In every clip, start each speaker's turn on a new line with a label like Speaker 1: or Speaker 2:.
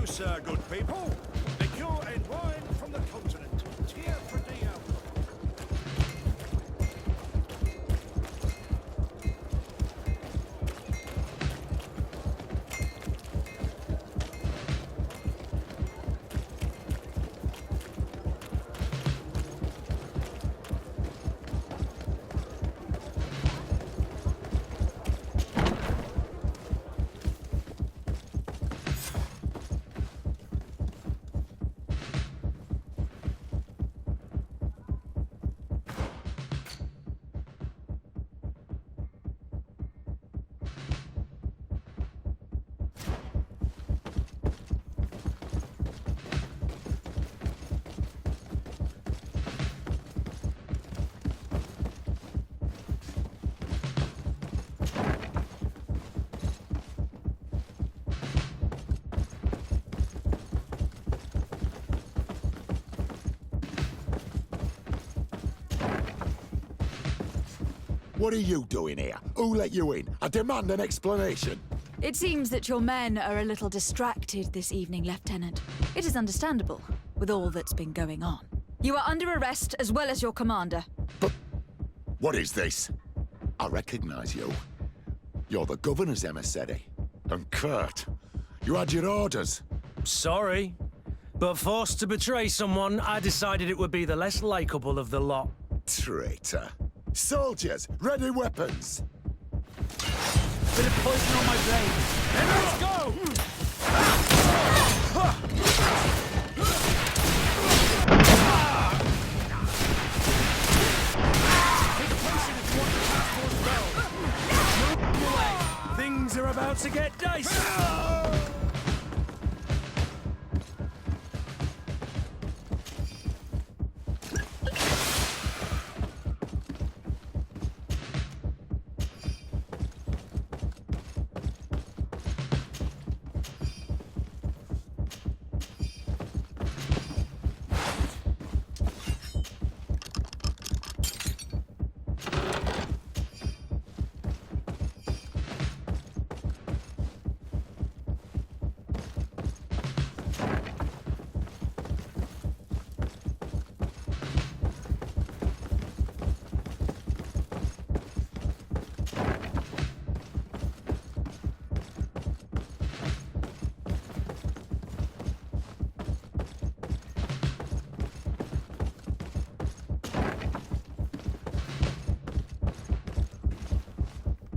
Speaker 1: sir, good people. Liqueur and wine from the continent. Tear for Dio.
Speaker 2: What are you doing here? Who let you in? I demand an explanation.
Speaker 3: It seems that your men are a little distracted this evening, Lieutenant. It is understandable, with all that's been going on. You are under arrest, as well as your commander.
Speaker 2: But what is this? I recognize you. You're the governor's emissary. And Kurt, you had your orders.
Speaker 4: Sorry, but forced to betray someone, I decided it would be the less likable of the lot.
Speaker 2: Traitor. Soldiers, ready weapons.
Speaker 4: Bit of poison on my blade. Then let's go! Things are about to get dicey.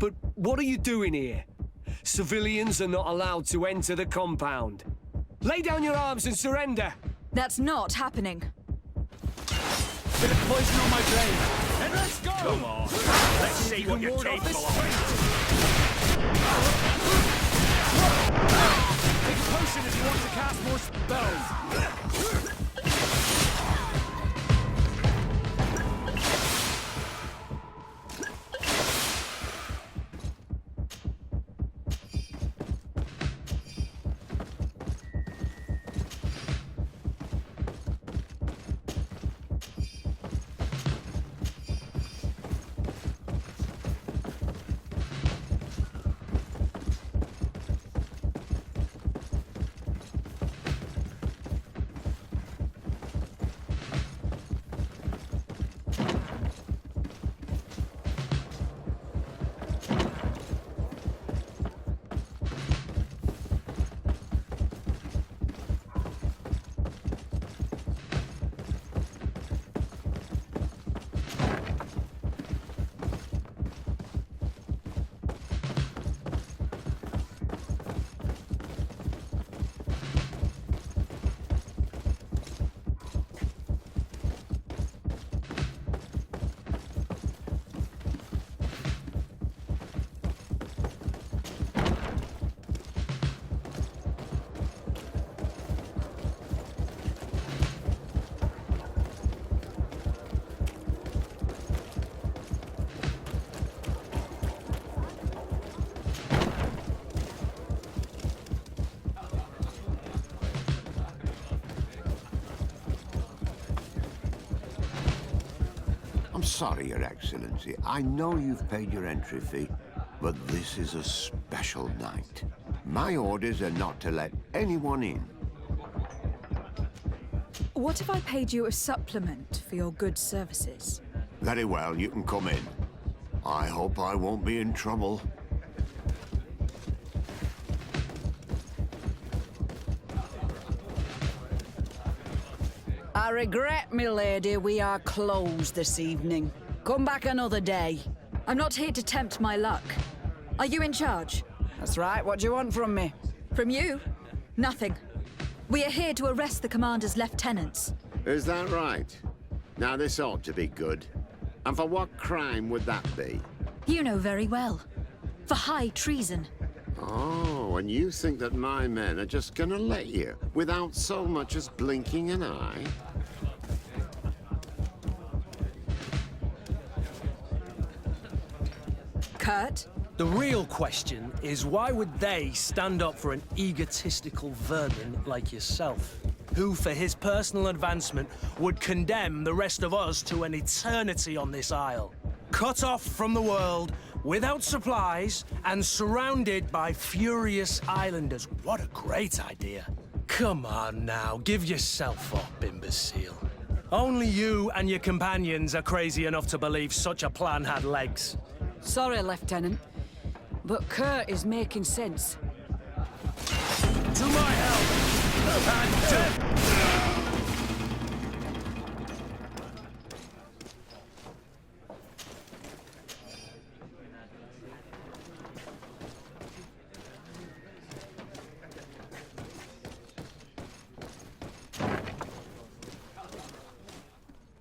Speaker 5: But what are you doing here? Civilians are not allowed to enter the compound. Lay down your arms and surrender!
Speaker 3: That's not happening.
Speaker 4: Bit of poison on my blade. Then let's go!
Speaker 1: Come on. Let's see what you're capable of.
Speaker 4: Take a potion if you want to cast more spells.
Speaker 6: I'm sorry, Your Excellency. I know you've paid your entry fee, but this is a special night. My orders are not to let anyone in.
Speaker 3: What if I paid you a supplement for your good services?
Speaker 6: Very well, you can come in. I hope I won't be in trouble.
Speaker 7: I regret, my lady, we are closed this evening. Come back another day.
Speaker 3: I'm not here to tempt my luck. Are you in charge?
Speaker 7: That's right, what do you want from me?
Speaker 3: From you? Nothing. We are here to arrest the commander's lieutenants.
Speaker 8: Is that right? Now this ought to be good. And for what crime would that be?
Speaker 3: You know very well. For high treason.
Speaker 8: Oh, and you think that my men are just gonna let you, without so much as blinking an eye?
Speaker 3: Kurt?
Speaker 4: The real question is why would they stand up for an egotistical vermin like yourself, who, for his personal advancement, would condemn the rest of us to an eternity on this isle, cut off from the world, without supplies, and surrounded by furious islanders? What a great idea. Come on now, give yourself up, imbecile. Only you and your companions are crazy enough to believe such a plan had legs.
Speaker 7: Sorry, Lieutenant, but Kurt is making sense.
Speaker 4: To my help! And death!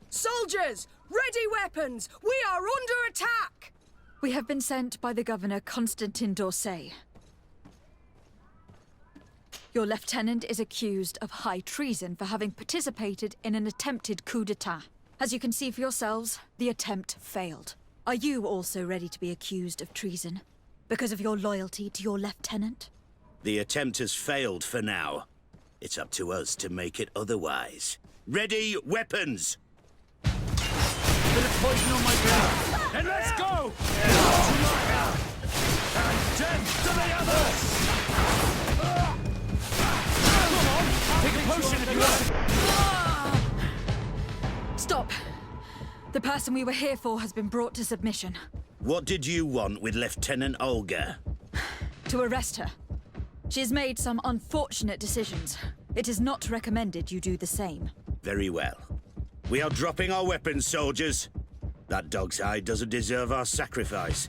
Speaker 7: Soldiers! Ready weapons! We are under attack!
Speaker 3: We have been sent by the Governor Constantin d'Orsay. Your lieutenant is accused of high treason for having participated in an attempted coup d'etat. As you can see for yourselves, the attempt failed. Are you also ready to be accused of treason? Because of your loyalty to your lieutenant?
Speaker 9: The attempt has failed for now. It's up to us to make it otherwise. Ready, weapons!
Speaker 4: Bit of poison on my gun. And let's go! And death to the others! Come on! Take a potion if you want.
Speaker 3: Stop! The person we were here for has been brought to submission.
Speaker 9: What did you want with Lieutenant Olga?
Speaker 3: To arrest her. She has made some unfortunate decisions. It is not recommended you do the same.
Speaker 9: Very well. We are dropping our weapons, soldiers. That dog's hide doesn't deserve our sacrifice.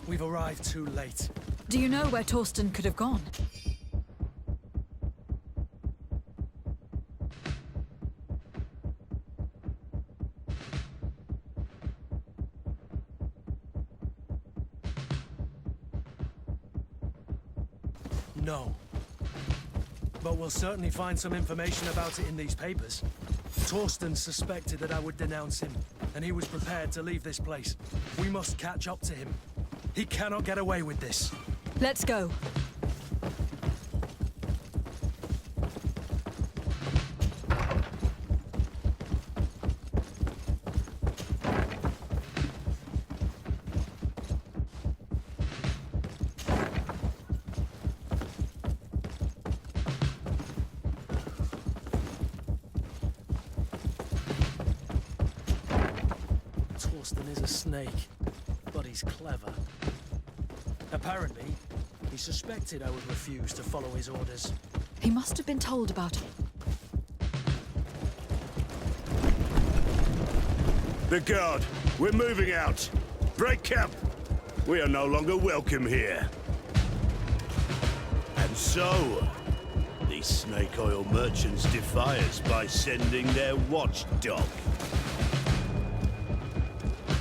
Speaker 4: We've arrived too late.
Speaker 3: Do you know where Torsten could have gone?
Speaker 4: No. But we'll certainly find some information about it in these papers. Torsten suspected that I would denounce him, and he was prepared to leave this place. We must catch up to him. He cannot get away with this.
Speaker 3: Let's go.
Speaker 4: Torsten is a snake, but he's clever. Apparently, he suspected I would refuse to follow his orders.
Speaker 3: He must have been told about it.
Speaker 9: The guard, we're moving out. Break camp. We are no longer welcome here. And so, these snake oil merchants defy us by sending their watchdog.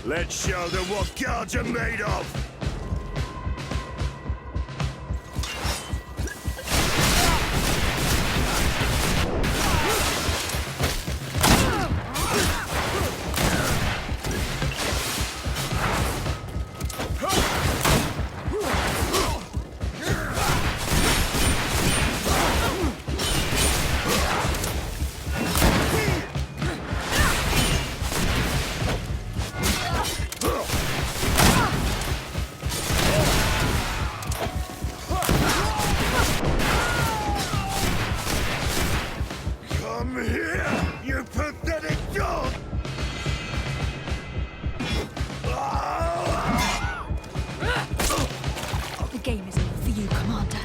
Speaker 9: Let's show them what guards are made of! Come here, you pathetic dog!
Speaker 3: The game is over for you, Commander.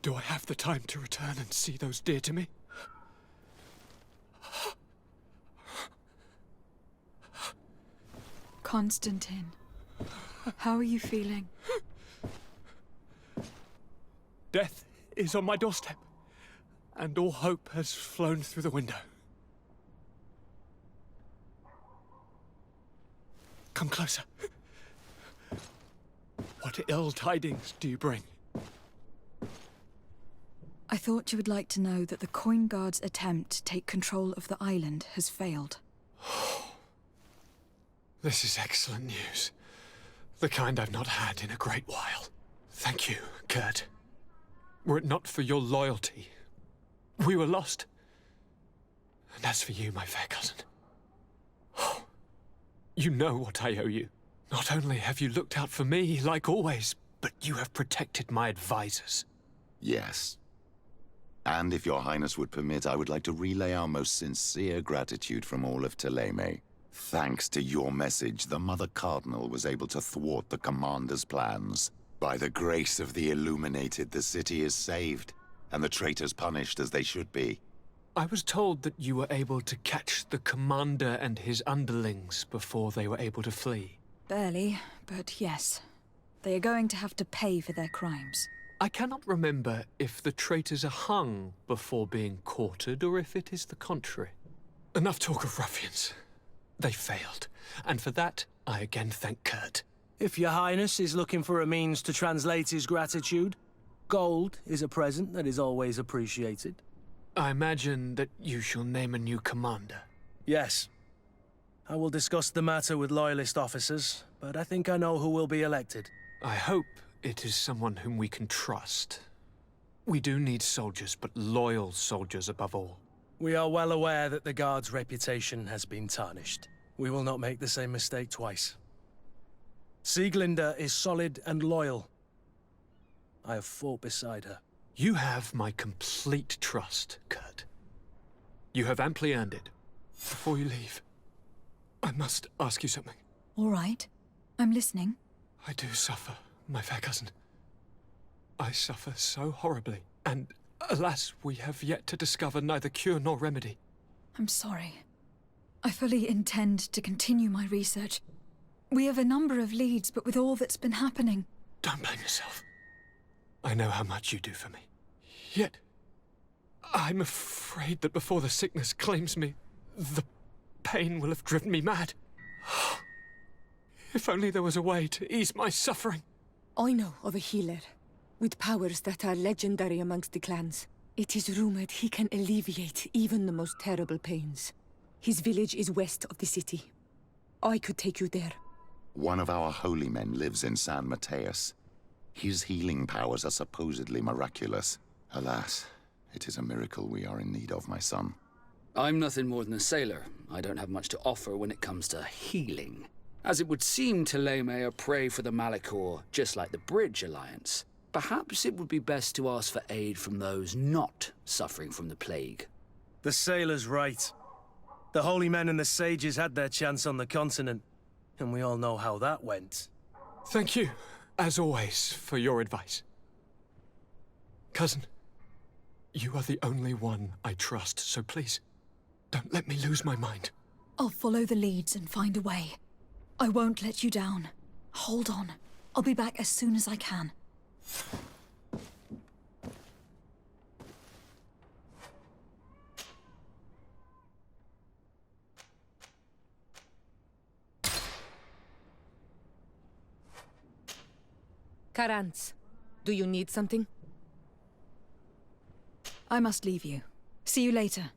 Speaker 5: Do I have the time to return and see those dear to me?
Speaker 3: Constantine, how are you feeling?
Speaker 5: Death is on my doorstep, and all hope has flown through the window. Come closer. What ill tidings do you bring?
Speaker 3: I thought you would like to know that the Coin Guard's attempt to take control of the island has failed.
Speaker 5: This is excellent news. The kind I've not had in a great while. Thank you, Kurt. Were it not for your loyalty, we were lost. And as for you, my fair cousin, you know what I owe you. Not only have you looked out for me, like always, but you have protected my advisors.
Speaker 2: Yes. And if your highness would permit, I would like to relay our most sincere gratitude from all of Thélème. Thanks to your message, the Mother Cardinal was able to thwart the Commander's plans. By the grace of the Illuminated, the city is saved, and the traitors punished as they should be.
Speaker 5: I was told that you were able to catch the Commander and his underlings before they were able to flee.
Speaker 3: Barely, but yes. They are going to have to pay for their crimes.
Speaker 5: I cannot remember if the traitors are hung before being quartered, or if it is the contrary. Enough talk of ruffians. They failed, and for that, I again thank Kurt.
Speaker 4: If your highness is looking for a means to translate his gratitude, gold is a present that is always appreciated.
Speaker 5: I imagine that you shall name a new commander.
Speaker 4: Yes. I will discuss the matter with loyalist officers, but I think I know who will be elected.
Speaker 5: I hope it is someone whom we can trust. We do need soldiers, but loyal soldiers above all.
Speaker 4: We are well aware that the Guard's reputation has been tarnished. We will not make the same mistake twice. Sieglinde is solid and loyal. I have fought beside her.
Speaker 5: You have my complete trust, Kurt. You have amply earned it. Before you leave, I must ask you something.
Speaker 3: All right. I'm listening.
Speaker 5: I do suffer, my fair cousin. I suffer so horribly, and alas, we have yet to discover neither cure nor remedy.
Speaker 3: I'm sorry. I fully intend to continue my research. We have a number of leads, but with all that's been happening...
Speaker 5: Don't blame yourself. I know how much you do for me. Yet, I'm afraid that before the sickness claims me, the pain will have driven me mad. If only there was a way to ease my suffering.
Speaker 10: I know of a healer, with powers that are legendary amongst the clans. It is rumored he can alleviate even the most terrible pains. His village is west of the city. I could take you there.
Speaker 2: One of our holy men lives in San Mateus. His healing powers are supposedly miraculous. Alas, it is a miracle we are in need of, my son.
Speaker 11: I'm nothing more than a sailor. I don't have much to offer when it comes to healing. As it would seem Thélème are prey for the Malachor, just like the Bridge Alliance. Perhaps it would be best to ask for aid from those not suffering from the plague.
Speaker 4: The sailor's right. The holy men and the sages had their chance on the continent, and we all know how that went.
Speaker 5: Thank you, as always, for your advice. Cousin, you are the only one I trust, so please, don't let me lose my mind.
Speaker 3: I'll follow the leads and find a way. I won't let you down. Hold on. I'll be back as soon as I can.
Speaker 10: Karantz, do you need something?
Speaker 3: I must leave you. See you later.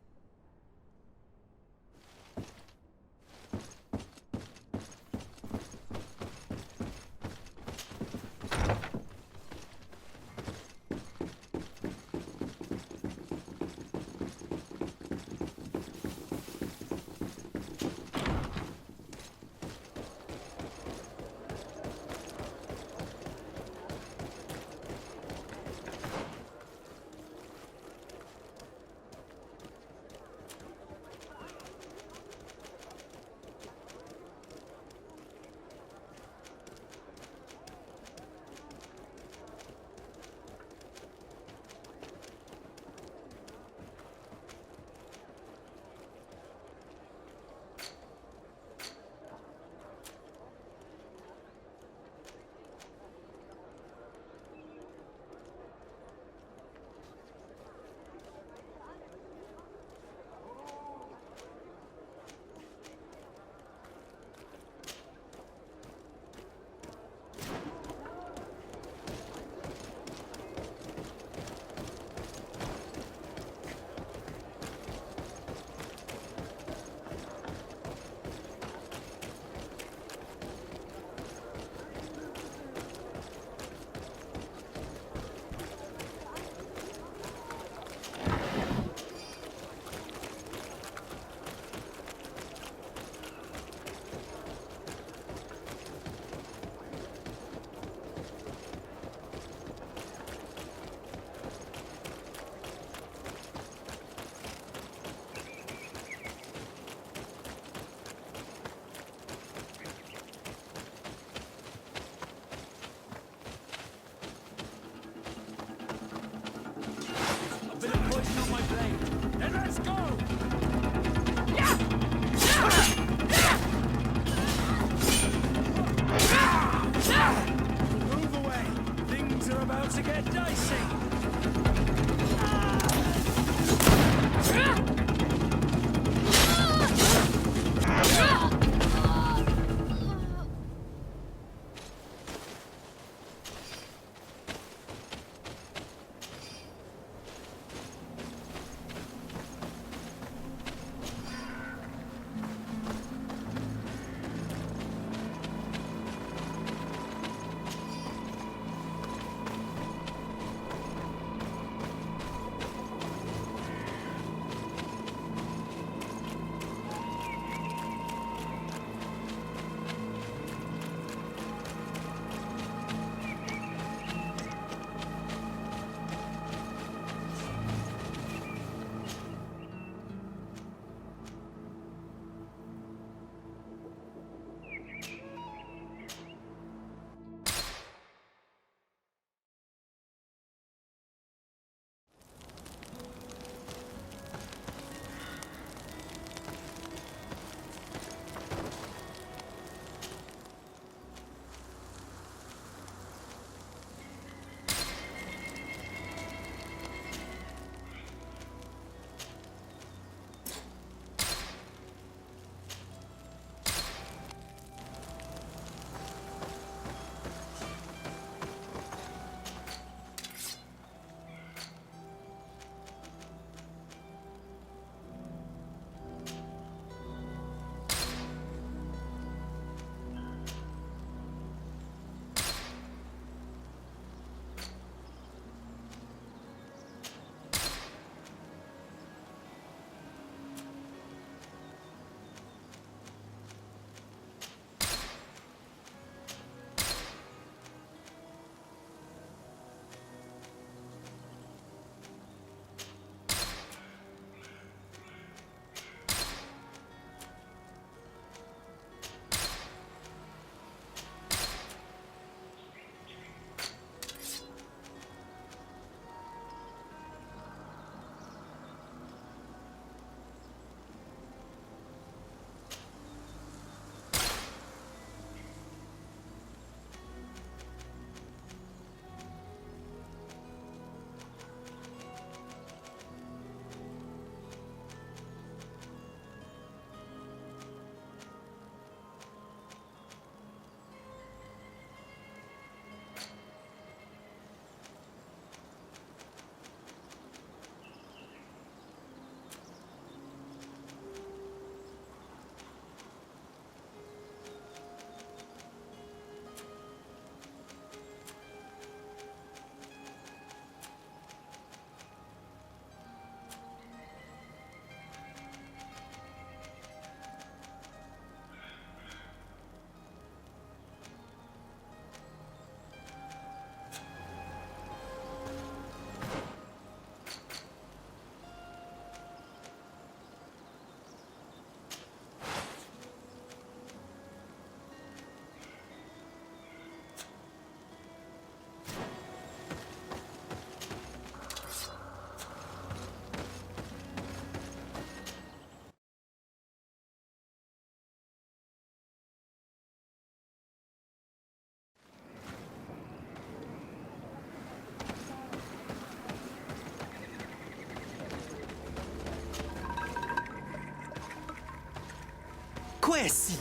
Speaker 12: Noesi!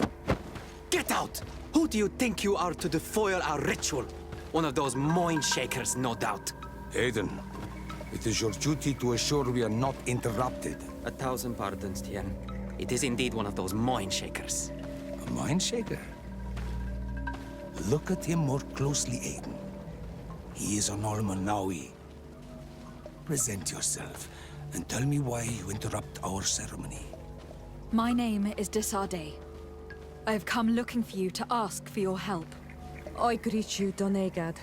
Speaker 12: Get out! Who do you think you are to defoil our ritual? One of those mind shakers, no doubt.
Speaker 13: Aiden, it is your duty to assure we are not interrupted.
Speaker 12: 1,000 pardons, Tien. It is indeed one of those mind shakers.
Speaker 13: A mind shaker? Look at him more closely, Aiden. He is an Almanawi. Present yourself, and tell me why you interrupt our ceremony.
Speaker 3: My name is Desade. I have come looking for you to ask for your help.
Speaker 10: I greet you, Donegad.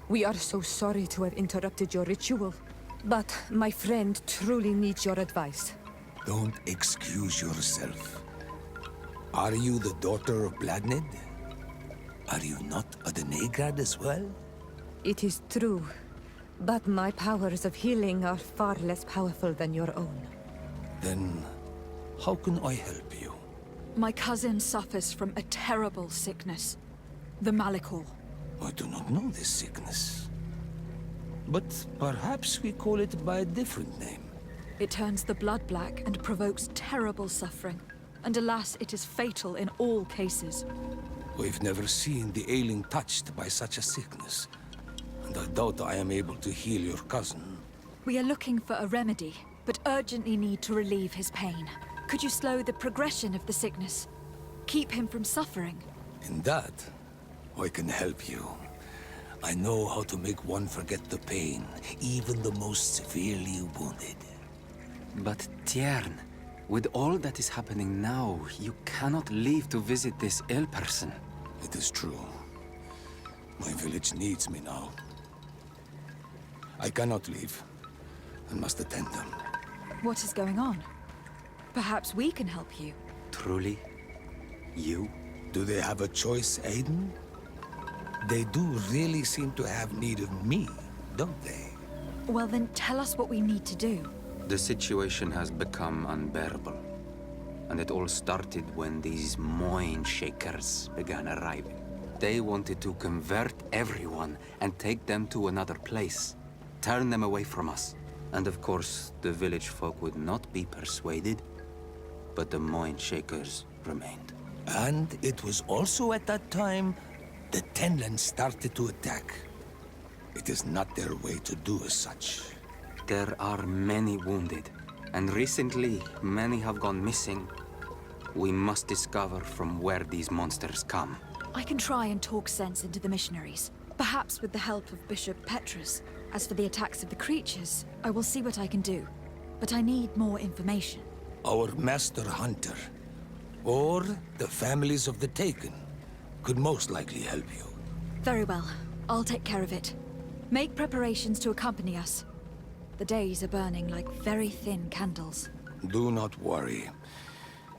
Speaker 10: We are so sorry to have interrupted your ritual. But my friend truly needs your advice.
Speaker 13: Don't excuse yourself. Are you the daughter of Bladnid? Are you not a Denegad as well?
Speaker 10: It is true. But my powers of healing are far less powerful than your own.
Speaker 13: Then, how can I help you?
Speaker 3: My cousin suffers from a terrible sickness. The Malikor.
Speaker 13: I do not know this sickness. But perhaps we call it by a different name.
Speaker 3: It turns the blood black and provokes terrible suffering. And alas, it is fatal in all cases.
Speaker 13: We've never seen the ailing touched by such a sickness. And I doubt I am able to heal your cousin.
Speaker 3: We are looking for a remedy, but urgently need to relieve his pain. Could you slow the progression of the sickness? Keep him from suffering?
Speaker 13: In that, I can help you. I know how to make one forget the pain, even the most severely wounded.
Speaker 12: But Tiern, with all that is happening now, you cannot leave to visit this ill person.
Speaker 13: It is true. My village needs me now. I cannot leave. I must attend them.
Speaker 3: What is going on? Perhaps we can help you.
Speaker 12: Truly? You?
Speaker 13: Do they have a choice, Aiden? They do really seem to have need of me, don't they?
Speaker 3: Well then, tell us what we need to do.
Speaker 12: The situation has become unbearable. And it all started when these mind shakers began arriving. They wanted to convert everyone and take them to another place. Turn them away from us. And of course, the village folk would not be persuaded. But the mind shakers remained.
Speaker 13: And it was also at that time the Tenland started to attack. It is not their way to do as such.
Speaker 12: There are many wounded, and recently many have gone missing. We must discover from where these monsters come.
Speaker 3: I can try and talk sense into the missionaries, perhaps with the help of Bishop Petrus. As for the attacks of the creatures, I will see what I can do. But I need more information.
Speaker 13: Our master hunter, or the families of the Taken, could most likely help you.
Speaker 3: Very well. I'll take care of it. Make preparations to accompany us. The days are burning like very thin candles.
Speaker 13: Do not worry.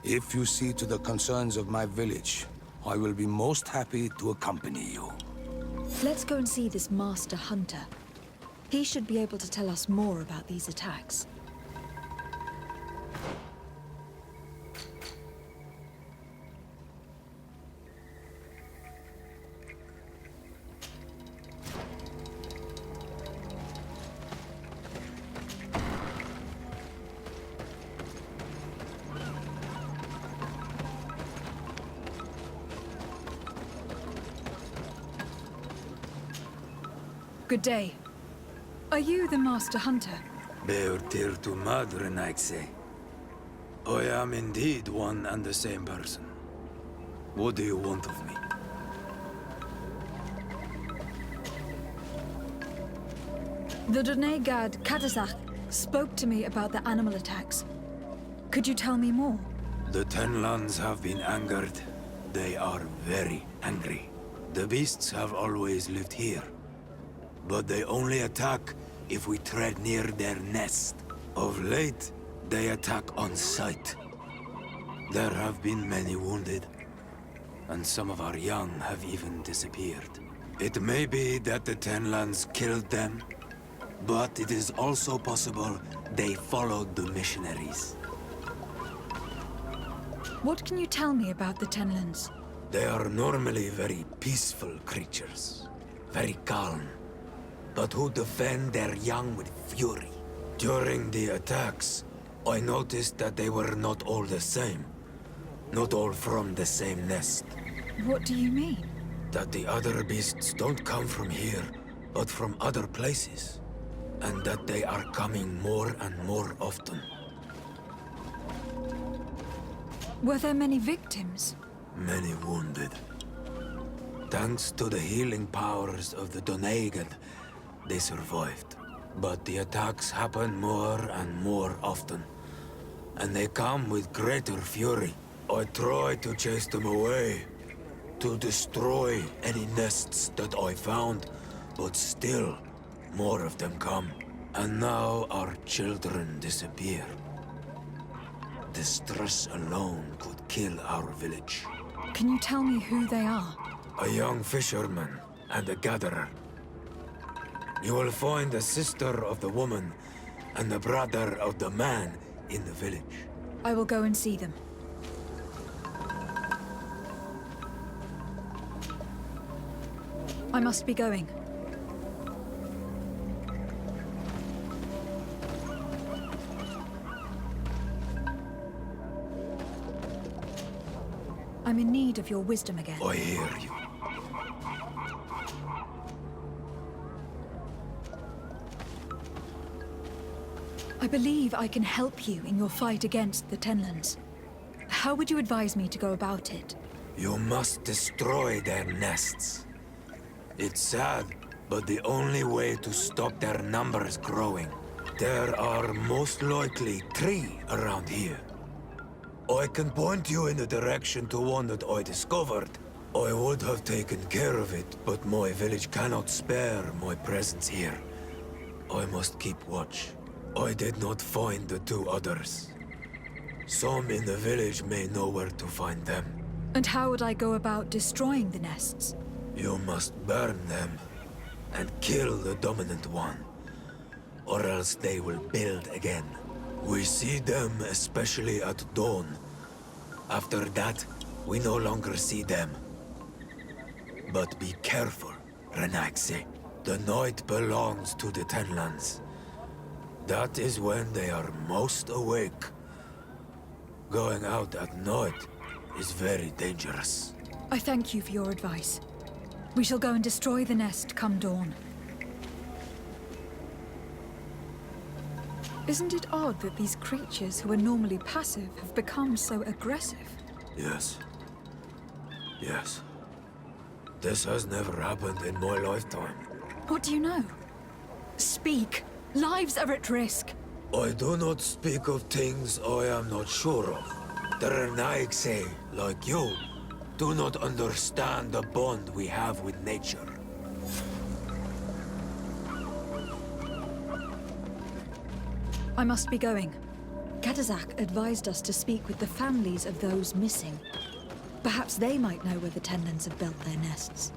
Speaker 13: If you see to the concerns of my village, I will be most happy to accompany you.
Speaker 3: Let's go and see this master hunter. He should be able to tell us more about these attacks. Good day. Are you the Master Hunter?
Speaker 14: Beortir tu madre, Naixe. I am indeed one and the same person. What do you want of me?
Speaker 3: The Donegad Katazak spoke to me about the animal attacks. Could you tell me more?
Speaker 14: The Tenlands have been angered. They are very angry. The beasts have always lived here. But they only attack if we tread near their nest. Of late, they attack on sight. There have been many wounded, and some of our young have even disappeared. It may be that the Tenlands killed them, but it is also possible they followed the missionaries.
Speaker 3: What can you tell me about the Tenlands?
Speaker 14: They are normally very peaceful creatures, very calm, but who defend their young with fury. During the attacks, I noticed that they were not all the same. Not all from the same nest.
Speaker 3: What do you mean?
Speaker 14: That the other beasts don't come from here, but from other places. And that they are coming more and more often.
Speaker 3: Were there many victims?
Speaker 14: Many wounded. Thanks to the healing powers of the Doneigad, they survived. But the attacks happen more and more often. And they come with greater fury. I try to chase them away, to destroy any nests that I found, but still, more of them come. And now our children disappear. The stress alone could kill our village.
Speaker 3: Can you tell me who they are?
Speaker 14: A young fisherman and a gatherer. You will find the sister of the woman and the brother of the man in the village.
Speaker 3: I will go and see them. I must be going. I'm in need of your wisdom again.
Speaker 14: I hear you.
Speaker 3: I believe I can help you in your fight against the Tenlands. How would you advise me to go about it?
Speaker 14: You must destroy their nests. It's sad, but the only way to stop their numbers growing. There are most likely 3 around here. I can point you in the direction to one that I discovered. I would have taken care of it, but my village cannot spare my presence here. I must keep watch. I did not find the 2 others. Some in the village may know where to find them.
Speaker 3: And how would I go about destroying the nests?
Speaker 14: You must burn them and kill the dominant one, or else they will build again. We see them especially at dawn. After that, we no longer see them. But be careful, Renaxe. The night belongs to the Tenlands. That is when they are most awake. Going out at night is very dangerous.
Speaker 3: I thank you for your advice. We shall go and destroy the nest come dawn. Isn't it odd that these creatures who are normally passive have become so aggressive?
Speaker 14: Yes. Yes. This has never happened in my lifetime.
Speaker 3: What do you know? Speak! Lives are at risk!
Speaker 14: I do not speak of things I am not sure of. The Renaigse, like you, do not understand the bond we have with nature.
Speaker 3: I must be going. Katazak advised us to speak with the families of those missing. Perhaps they might know where the Tenlands have built their nests.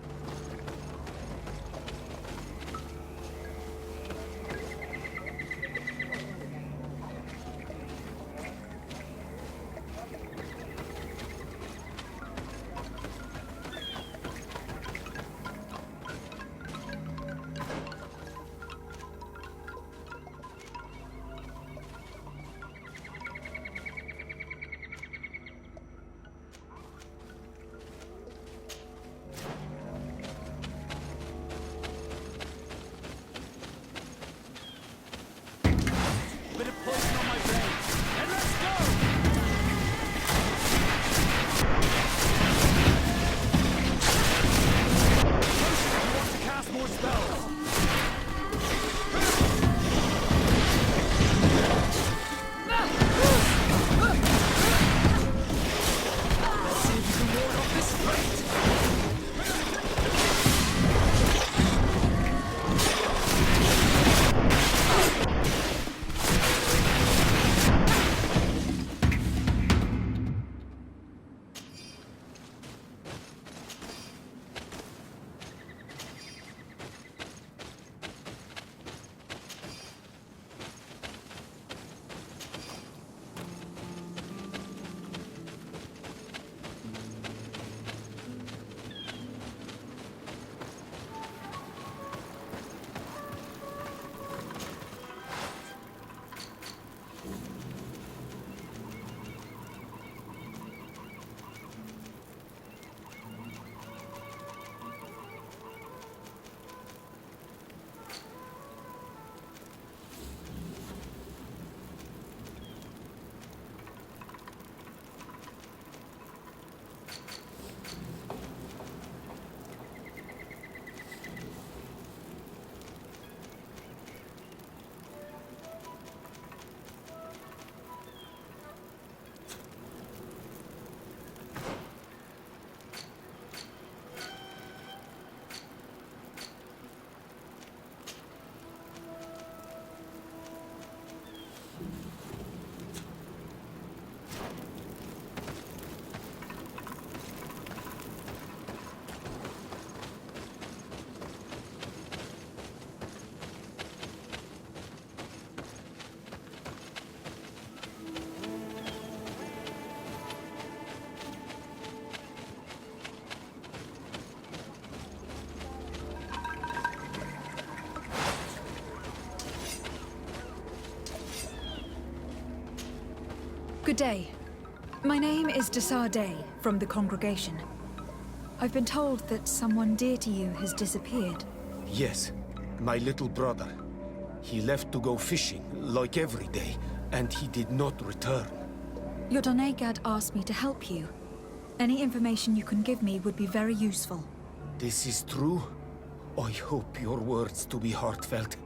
Speaker 3: Good day. My name is Desar Day from the congregation. I've been told that someone dear to you has disappeared.
Speaker 15: Yes, my little brother. He left to go fishing, like every day, and he did not return.
Speaker 3: Your Donegad asked me to help you. Any information you can give me would be very useful.
Speaker 15: This is true? I hope your words to be heartfelt.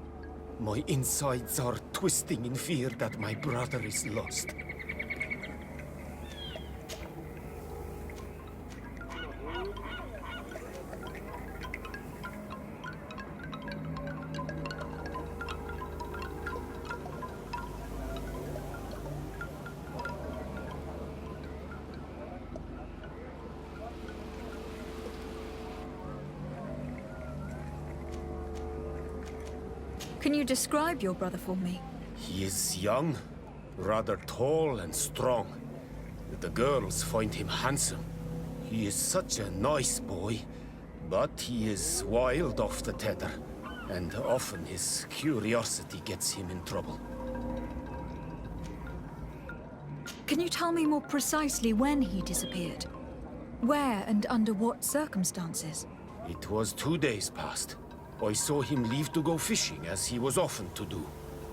Speaker 15: My insides are twisting in fear that my brother is lost.
Speaker 3: Can you describe your brother for me?
Speaker 15: He is young, rather tall and strong. The girls find him handsome. He is such a nice boy, but he is wild off the tether, and often his curiosity gets him in trouble.
Speaker 3: Can you tell me more precisely when he disappeared? Where and under what circumstances?
Speaker 15: It was 2 days past. I saw him leave to go fishing, as he was often to do.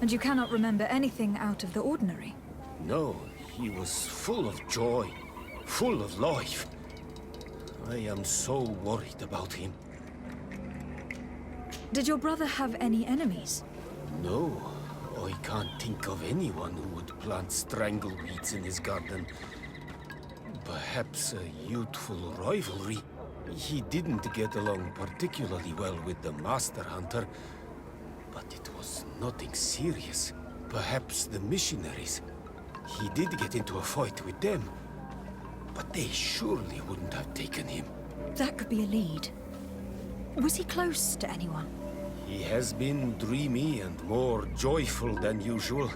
Speaker 3: And you cannot remember anything out of the ordinary?
Speaker 15: No, he was full of joy, full of life. I am so worried about him.
Speaker 3: Did your brother have any enemies?
Speaker 15: No, I can't think of anyone who would plant strangleweeds in his garden. Perhaps a youthful rivalry. He didn't get along particularly well with the Master Hunter, but it was nothing serious. Perhaps the missionaries. He did get into a fight with them, but they surely wouldn't have taken him.
Speaker 3: That could be a lead. Was he close to anyone?
Speaker 15: He has been dreamy and more joyful than usual.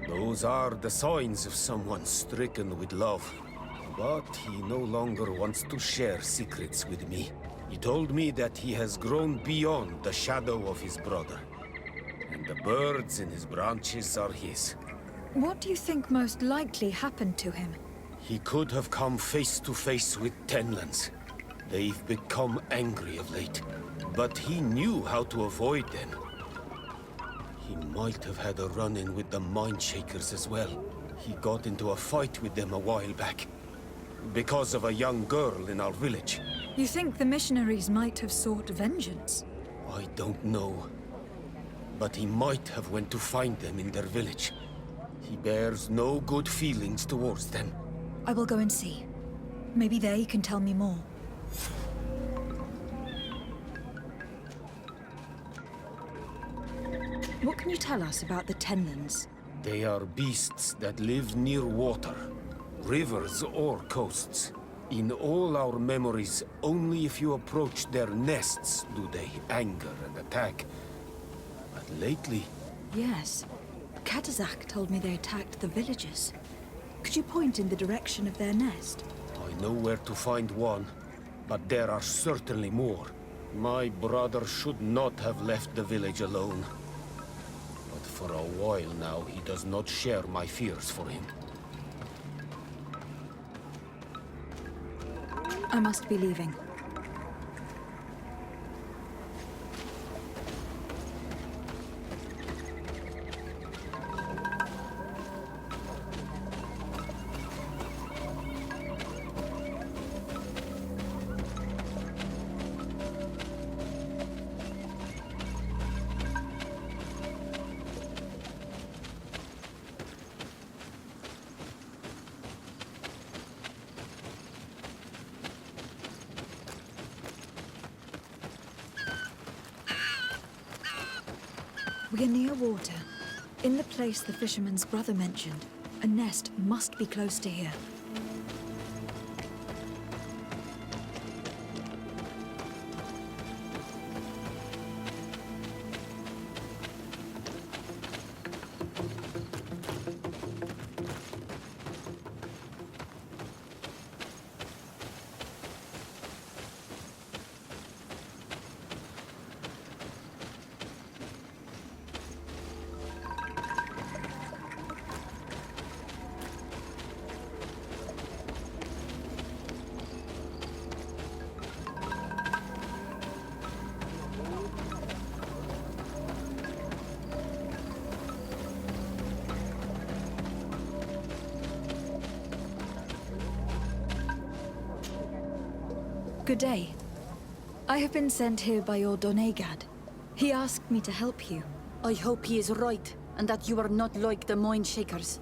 Speaker 15: Those are the signs of someone stricken with love. But he no longer wants to share secrets with me. He told me that he has grown beyond the shadow of his brother. And the birds in his branches are his.
Speaker 3: What do you think most likely happened to him?
Speaker 15: He could have come face to face with Tenlands. They've become angry of late. But he knew how to avoid them. He might have had a run-in with the Mindshakers as well. He got into a fight with them a while back. Because of a young girl in our village.
Speaker 3: You think the missionaries might have sought vengeance?
Speaker 15: I don't know. But he might have went to find them in their village. He bears no good feelings towards them.
Speaker 3: I will go and see. Maybe they can tell me more. What can you tell us about the Tenlands?
Speaker 15: They are beasts that live near water. Rivers or coasts. In all our memories, only if you approach their nests do they anger and attack. But lately...
Speaker 3: Yes. Katazak told me they attacked the villagers. Could you point in the direction of their nest?
Speaker 15: I know where to find one, but there are certainly more. My brother should not have left the village alone. But for a while now, he does not share my fears for him.
Speaker 3: I must be leaving. We are near water. In the place the fisherman's brother mentioned. A nest must be close to here. Good day. I have been sent here by your Donegad. He asked me to help you.
Speaker 16: I hope he is right, and that you are not like the Mind Shakers.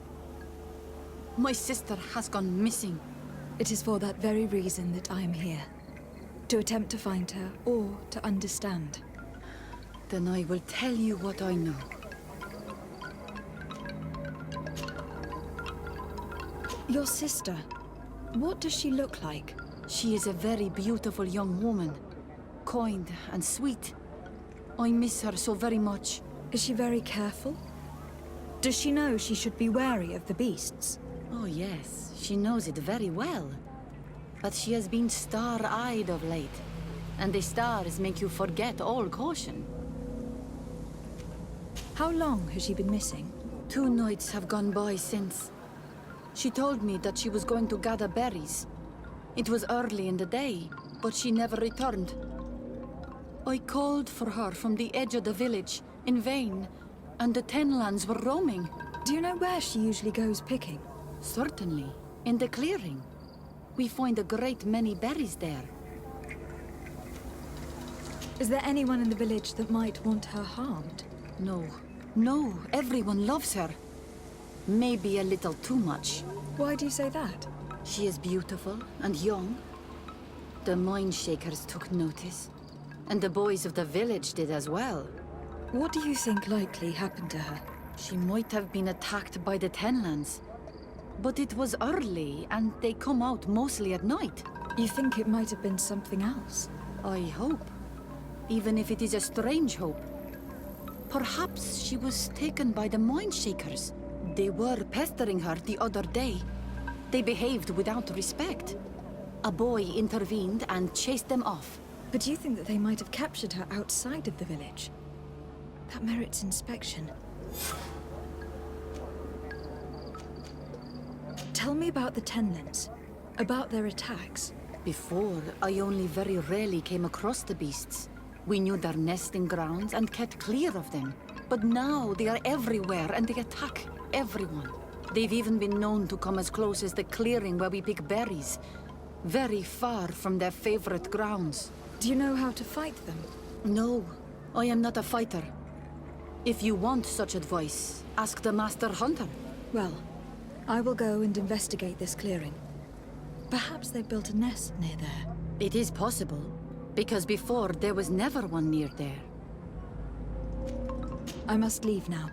Speaker 16: My sister has gone missing.
Speaker 3: It is for that very reason that I am here. To attempt to find her, or to understand.
Speaker 16: Then I will tell you what I know.
Speaker 3: Your sister, what does she look like?
Speaker 16: She is a very beautiful young woman. Kind and sweet. I miss her so very much.
Speaker 3: Is she very careful? Does she know she should be wary of the beasts?
Speaker 16: Oh yes, she knows it very well. But she has been star-eyed of late. And the stars make you forget all caution.
Speaker 3: How long has she been missing?
Speaker 16: 2 nights have gone by since. She told me that she was going to gather berries. It was early in the day, but she never returned. I called for her from the edge of the village, in vain, and the Tenlands were roaming.
Speaker 3: Do you know where she usually goes picking?
Speaker 16: Certainly, in the clearing. We find a great many berries there.
Speaker 3: Is there anyone in the village that might want her harmed?
Speaker 16: No. No, everyone loves her. Maybe a little too much.
Speaker 3: Why do you say that?
Speaker 16: She is beautiful and young. The Mind Shakers took notice. And the boys of the village did as well.
Speaker 3: What do you think likely happened to her?
Speaker 16: She might have been attacked by the Tenlands. But it was early, and they come out mostly at night.
Speaker 3: You think it might have been something else?
Speaker 16: I hope. Even if it is a strange hope. Perhaps she was taken by the Mind Shakers. They were pestering her the other day. They behaved without respect. A boy intervened and chased them off.
Speaker 3: But do you think that they might have captured her outside of the village? That merits inspection. Tell me about the Tenlands. About their attacks.
Speaker 16: Before, I only very rarely came across the beasts. We knew their nesting grounds and kept clear of them. But now they are everywhere and they attack everyone. They've even been known to come as close as the clearing where we pick berries. Very far from their favorite grounds.
Speaker 3: Do you know how to fight them?
Speaker 16: No, I am not a fighter. If you want such advice, ask the Master Hunter.
Speaker 3: Well, I will go and investigate this clearing. Perhaps they built a nest near there.
Speaker 16: It is possible, because before there was never one near there.
Speaker 3: I must leave now.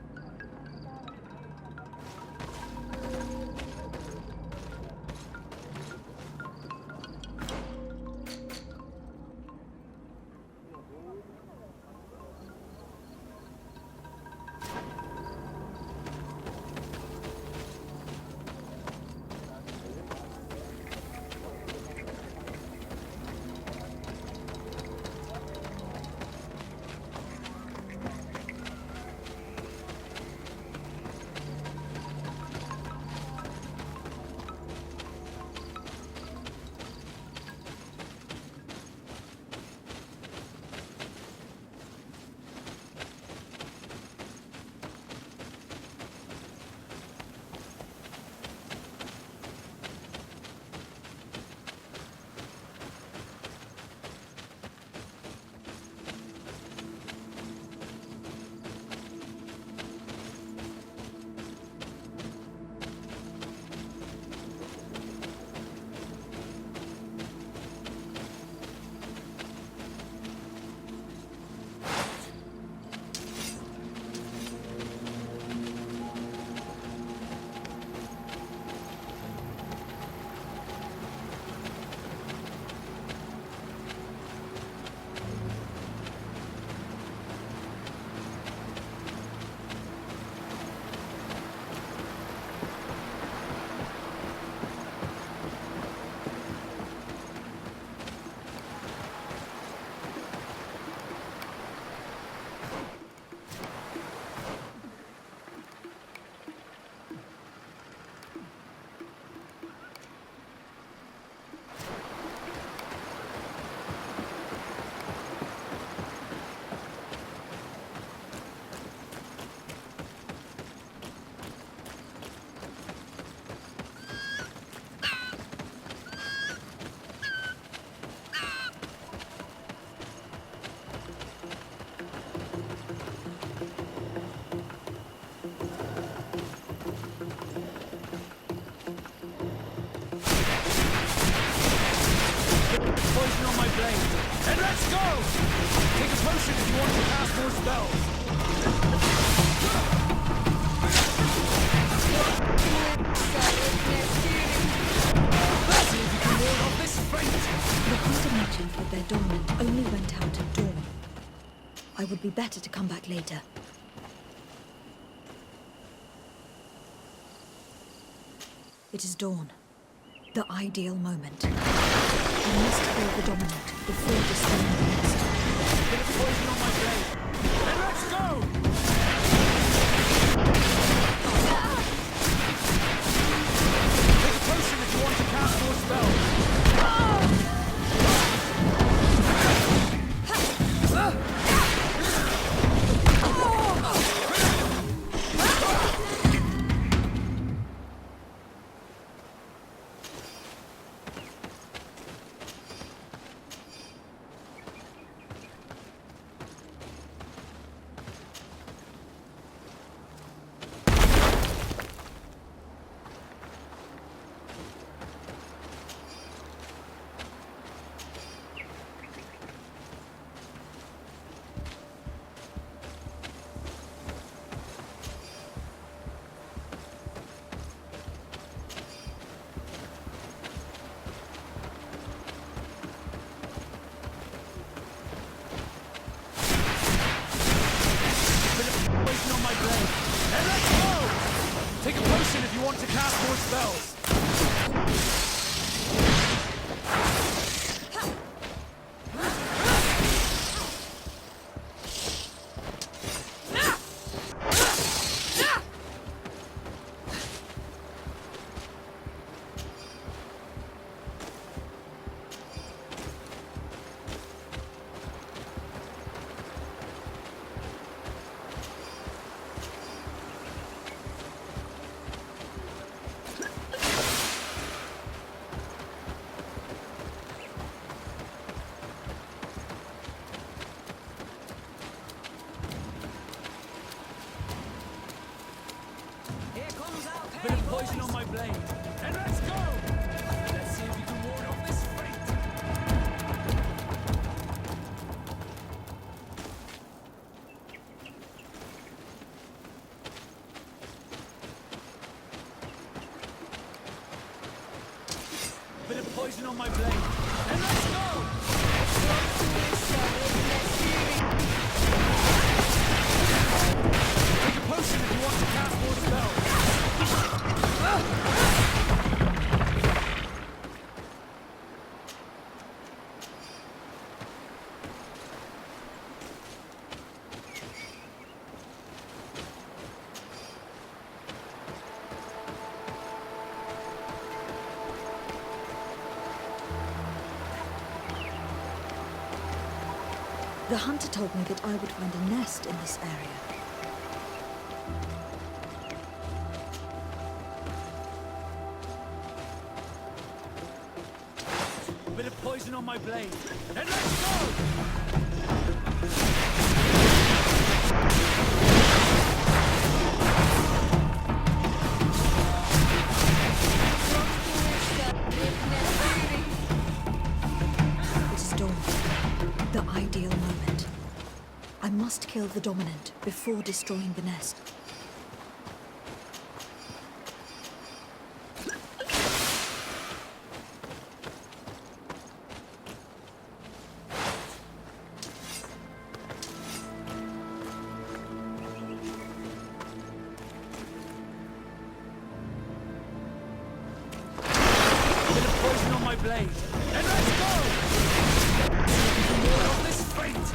Speaker 4: blade, and let's go! Take a potion if you want to cast more spells. Let's see if you can ward off this fate!
Speaker 3: The hunter mentioned that their dominant only went out at dawn. I would be better to come back later. It is dawn. The ideal moment. I must kill the dominant before destroying the nest.
Speaker 4: Bit of poison on my blade, and let's go! Take a potion if you want to cast more spells. Poison on my blade, and let's go! Take a potion if you want to cast more spells. Bit of poison on my blade, and let's go! Let's see if you can ward off this fate. Bit of poison on my blade, and let's go! Take a potion if you want to cast more spells.
Speaker 3: The hunter told me that I would find a nest in this area.
Speaker 4: A bit of poison on my blade, and let's go!
Speaker 3: It is dawn. The ideal moment. I must kill the dominant before destroying the nest.
Speaker 4: Bit of poison on my blade, and let's go! Ward off this fate!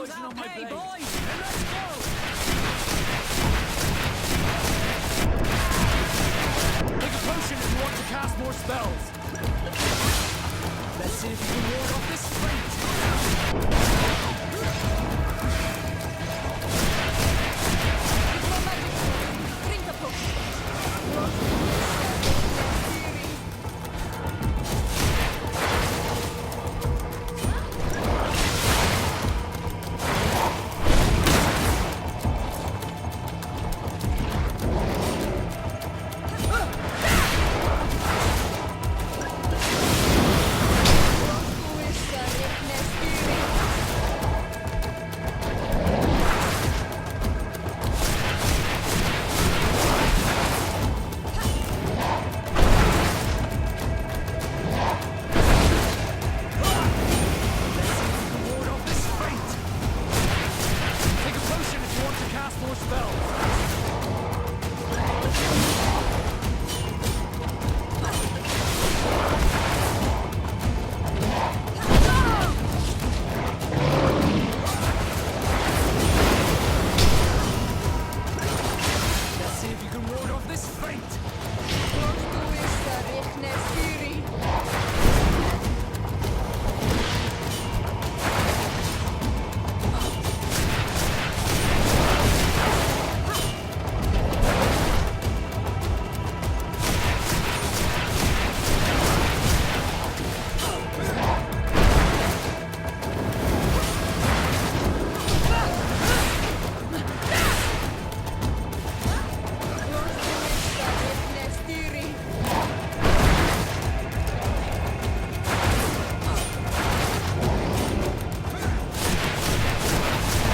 Speaker 4: poison on my blade.
Speaker 7: boys!
Speaker 4: Then let's go! Take a potion if you want to cast more spells. Let's see if you can ward off this fate.
Speaker 10: Drink a potion.
Speaker 4: Ward off this fate. Take a potion if you want to cast more spells. Let's see if you can ward off this fate. Let's see if you can ward off this fate.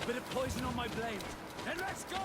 Speaker 4: Bit of poison on my blade. Then let's go!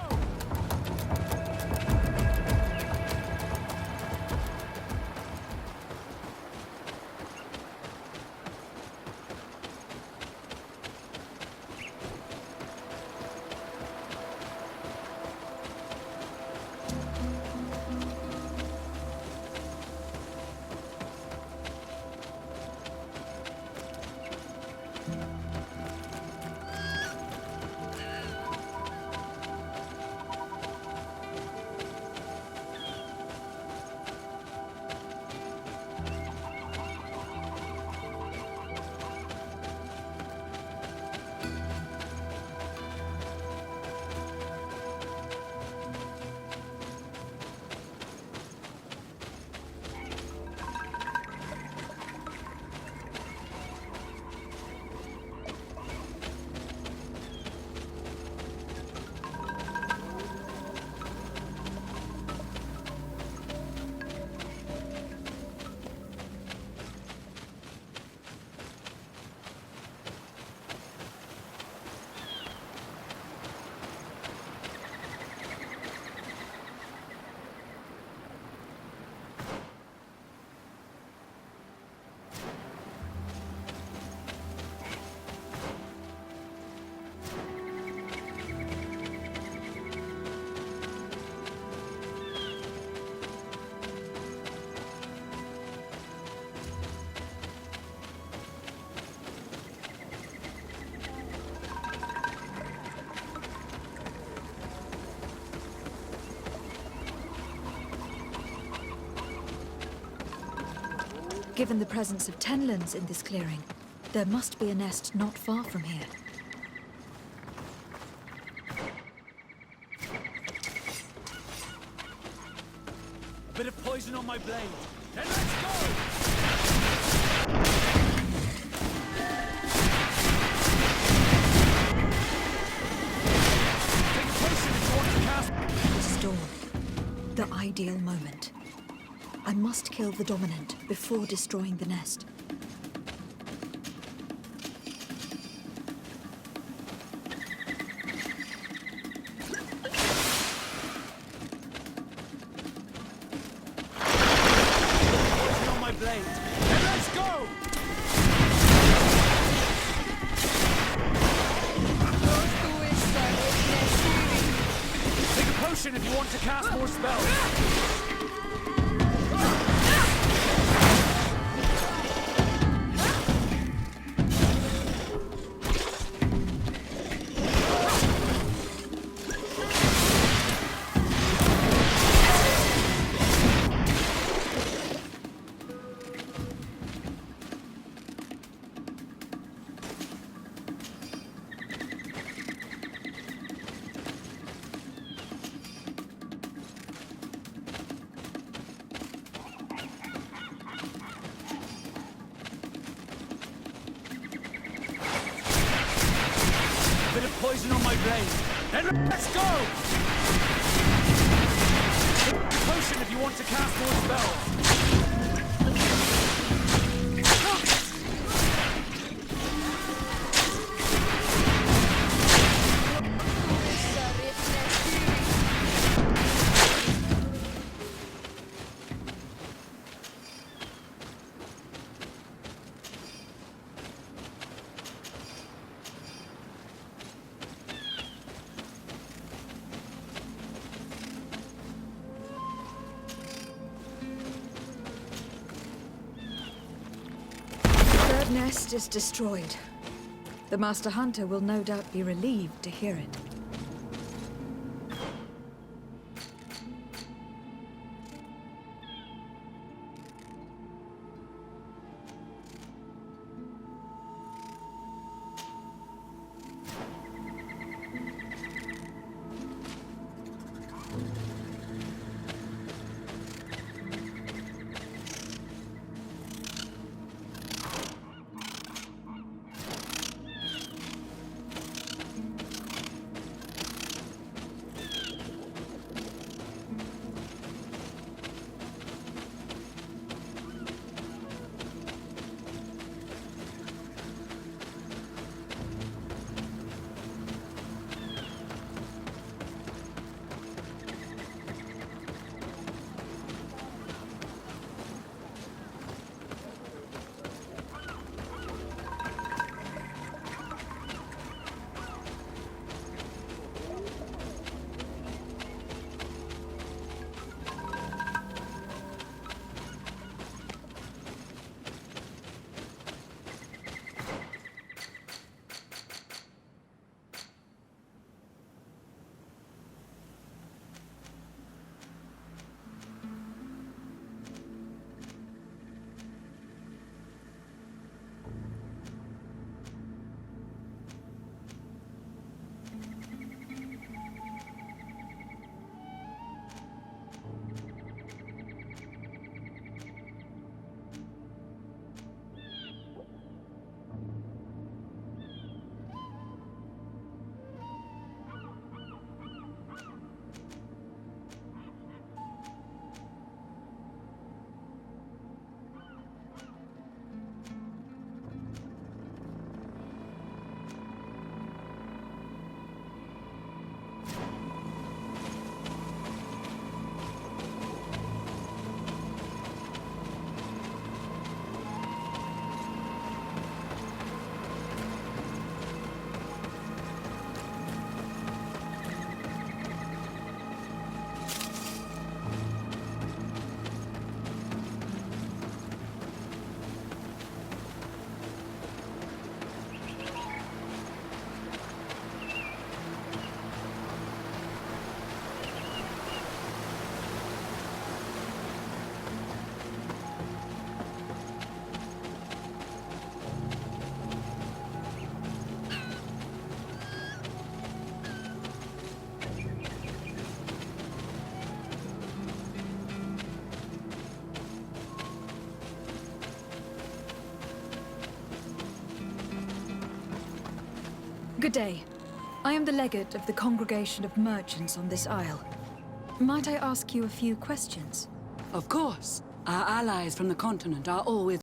Speaker 3: Given the presence of tenlins in this clearing, there must be a nest not far from here.
Speaker 4: A bit of poison on my blade. Then let's go! Take a potion if you want to cast.
Speaker 3: The storm. The ideal moment. I must kill the dominant before destroying the nest.
Speaker 4: cast more spells. Bit of poison on my blade. Then let's go! Potion if you want to cast more spells.
Speaker 3: The nest is destroyed. The Master Hunter will no doubt be relieved to hear it. Good day. I am the legate of the congregation of merchants on this isle. Might I ask you a few questions?
Speaker 7: Of course. Our allies from the continent are always